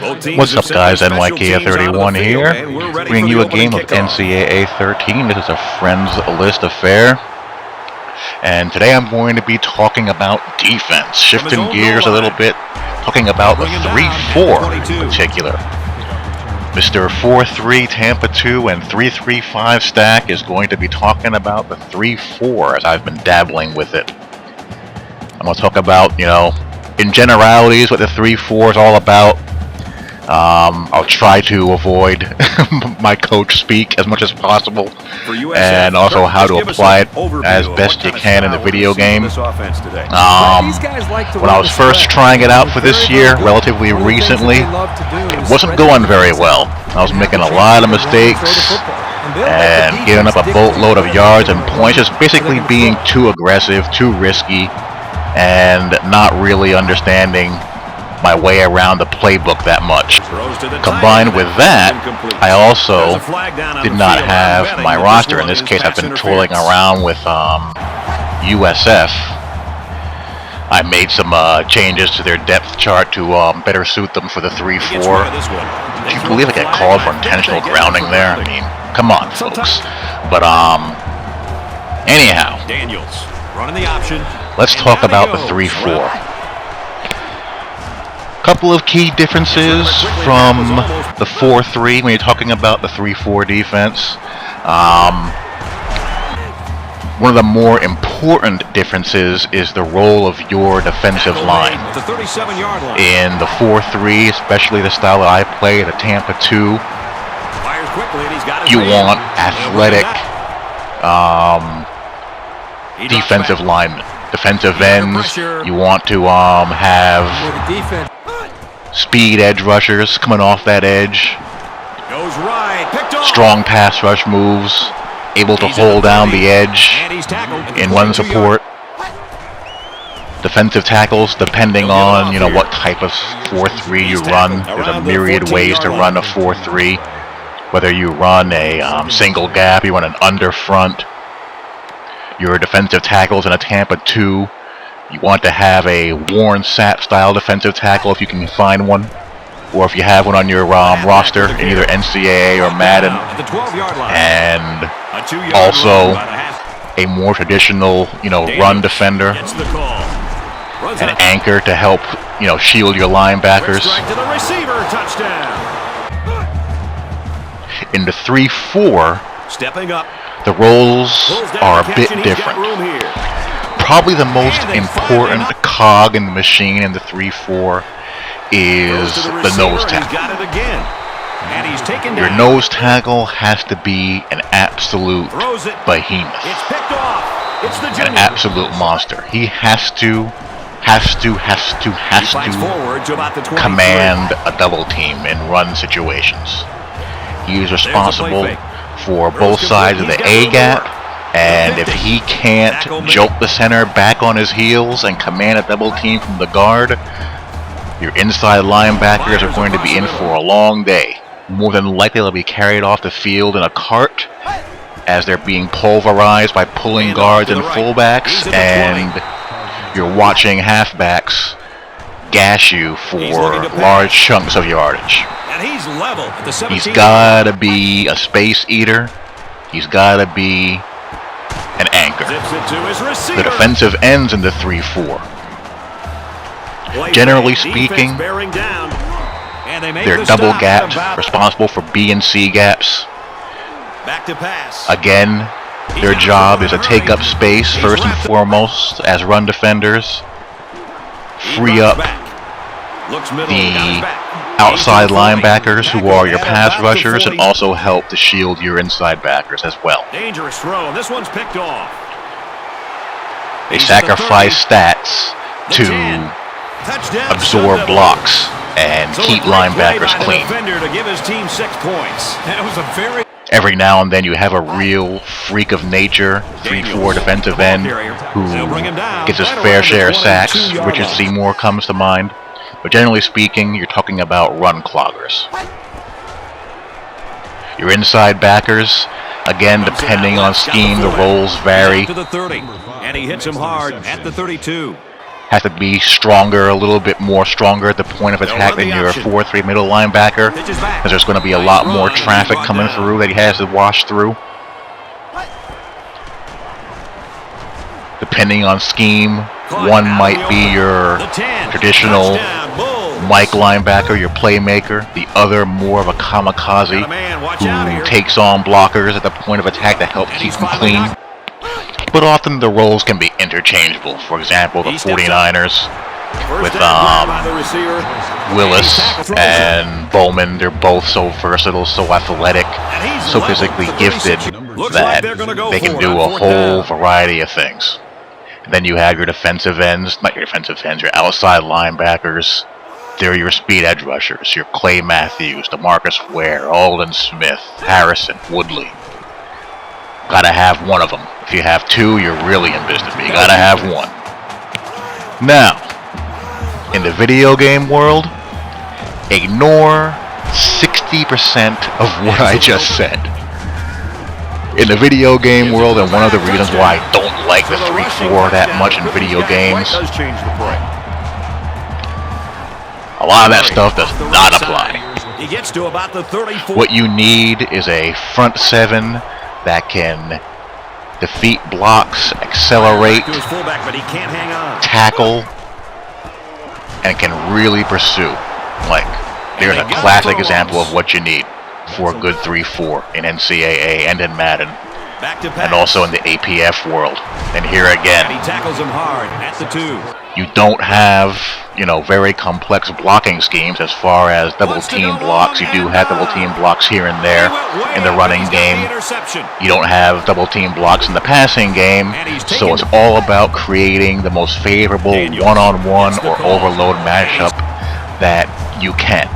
What's up, guys? Ncaa31 here, bringing you a game of Ncaa 13. This is a friends list affair, and today I'm going to be talking about defense, shifting gears a little bit, talking about the 3-4 in particular. Mr. 4-3 Tampa 2 and 3-3-5 stack is going to be talking about the 3-4 as I've been dabbling with it. I'm going to talk about, in generalities, what the 3-4 is all about. I'll try to avoid my coach speak as much as possible, and also how to apply it as best you can in the video game. When I was first trying it out for this year, relatively recently, it wasn't going very well. I was making a lot of mistakes and giving up a boatload of yards and points, just basically being too aggressive, too risky, and not really understanding my way around the playbook that much. Combined with that, I also did not have my roster. In this case, I've been toiling around with USF. I made some changes to their depth chart to better suit them for the 3-4. Do you believe I get called for intentional grounding there? I mean, come on, folks. But anyhow, let's talk about the 3-4. Couple of key differences from the 4-3 when you're talking about the 3-4 defense. One of the more important differences is the role of your defensive line. In the 4-3, especially the style that I play, the Tampa 2, you want athletic defensive linemen. Defensive ends, you want to have speed edge rushers coming off that edge, strong pass rush moves, able to hold down the edge in run support. Defensive tackles, depending on what type of 4-3 you run. There's a myriad ways to run a 4-3. Whether you run a single gap, you run an under front. Your defensive tackles in a Tampa 2. You want to have a Warren Sapp style defensive tackle if you can find one, or if you have one on your roster in either Ncaa or Madden, and also a more traditional, run defender, an anchor to help, shield your linebackers. In the 3-4, the roles are a bit different. Probably the most important cog in the machine in the 3-4 is the nose tackle. Your nose tackle has to be an absolute behemoth, an absolute monster. He has to command a double team in run situations. He is responsible for both sides of the A gap, and if he can't jolt the center back on his heels and command a double team from the guard, your inside linebackers are going to be in for a long day. More than likely they'll be carried off the field in a cart as they're being pulverized by pulling guards and fullbacks, and you're watching halfbacks gash you for large chunks of yardage. He's got to be a space eater. He's got to be an anchor. The defensive ends in the 3-4. Generally speaking, they're double gapped, responsible for B and C gaps. Again, their job is to take up space first and foremost as run defenders, free up the outside linebackers who are your pass rushers, and also help to shield your inside backers as well. Dangerous throw, and this one's picked off. They sacrifice stats to absorb blocks and keep linebackers clean. Every now and then you have a real freak of nature, 3-4 defensive end, who gets his fair share of sacks. Richard Seymour comes to mind. But generally speaking, you're talking about run cloggers. Your inside backers, again, depending on scheme, the roles vary. And he hits him hard at the 32. has to be stronger, a little bit more stronger at the point of attack than your 4-3 middle linebacker, because there's going to be a lot more traffic coming through that he has to wash through. Depending on scheme, one might be your traditional Mike linebacker, your playmaker, the other more of a kamikaze who takes on blockers at the point of attack to help keep them clean. But often the roles can be interchangeable. For example, the 49ers with Willis and Bowman, they're both so versatile, so athletic, so physically gifted that they can do a whole variety of things. And then you have your defensive ends, not your defensive ends, your outside linebackers. They're your speed edge rushers, your Clay Matthews, DeMarcus Ware, Alden Smith, Harrison, Woodley. Gotta have one of them. If you have two, you're really in business, but you gotta have one. Now, in the video game world, ignore 60% of what I just said. In the video game world, and one of the reasons why I don't like the 3-4 that much in video games, a lot of that stuff does not apply. What you need is a front seven that can defeat blocks, accelerate, tackle, and can really pursue. Like, there's a classic example of what you need for a good 3-4 in NCAA and in Madden, and also in the APF world. And here again, he tackles him hard at the 2. You don't have, very complex blocking schemes as far as double team blocks. You do have double team blocks here and there in the running game. You don't have double team blocks in the passing game, so it's all about creating the most favorable one-on-one or overload matchup that you can.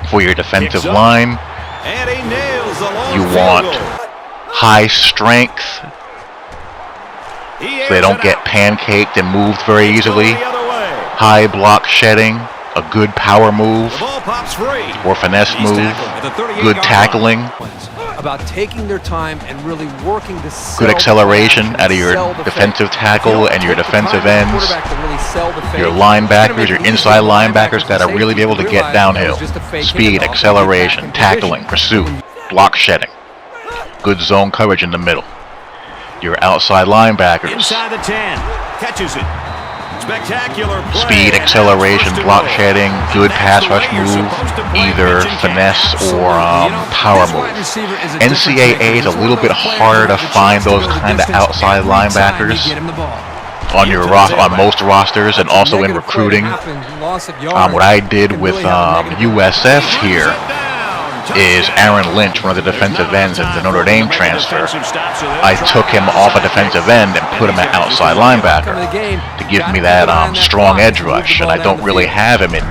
For your defensive line, you want high strength, so they don't get pancaked and moved very easily. High block shedding, a good power move or finesse move, good tackling, about taking their time and really working to good acceleration out of your defensive tackle and your defensive ends. Your linebackers, your inside linebackers got to really be able to get downhill. Speed, acceleration, tackling, pursuit, block shedding, good zone coverage in the middle. Your outside linebackers, inside the 10, catches it. Spectacular play. Speed, acceleration, block shedding, good pass rush move, either finesse or power move. NCAA is a little bit harder to find those kind of outside linebackers on most rosters, and also in recruiting. What I did with USF here is Aaron Lynch, one of the defensive ends in the Notre Dame transfer. I took him off a defensive end and put him at outside linebacker to give me that strong edge rush, and I don't really have him in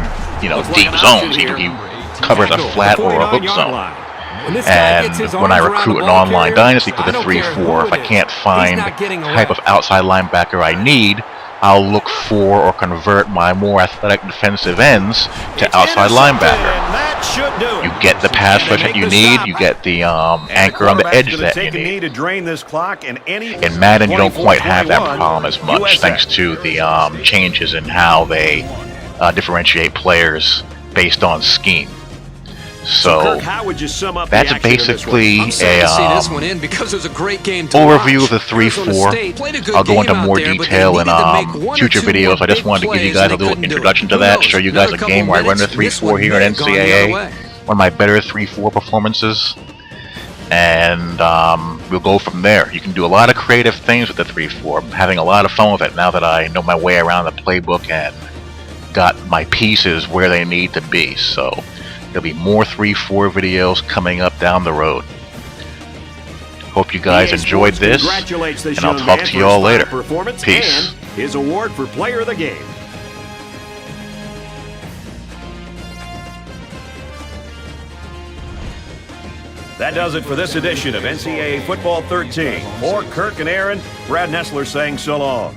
deep zones. He covers a flat or a hook zone. And when I recruit an online dynasty for the 3-4, if I can't find the type of outside linebacker I need, I'll look for or convert my more athletic defensive ends to outside linebacker. You get the pass rush that you need, you get the anchor on the edge that you need. In Madden, you don't quite have that problem as much, thanks to the changes in how they differentiate players based on scheme. So that's basically a overview of the 3-4. I'll go into more detail in future videos. I just wanted to give you guys a little introduction to that, show you guys a game where I run the 3-4 here at NCAA, one of my better 3-4 performances, and we'll go from there. You can do a lot of creative things with the 3-4. I'm having a lot of fun with it now that I know my way around the playbook and got my pieces where they need to be. So there'll be more 3-4 videos coming up down the road. Hope you guys enjoyed this, and I'll talk to you all later. Peace. His award for Player of the Game. That does it for this edition of NCAA Football 13. For Kirk and Aaron, Brad Nessler saying so long.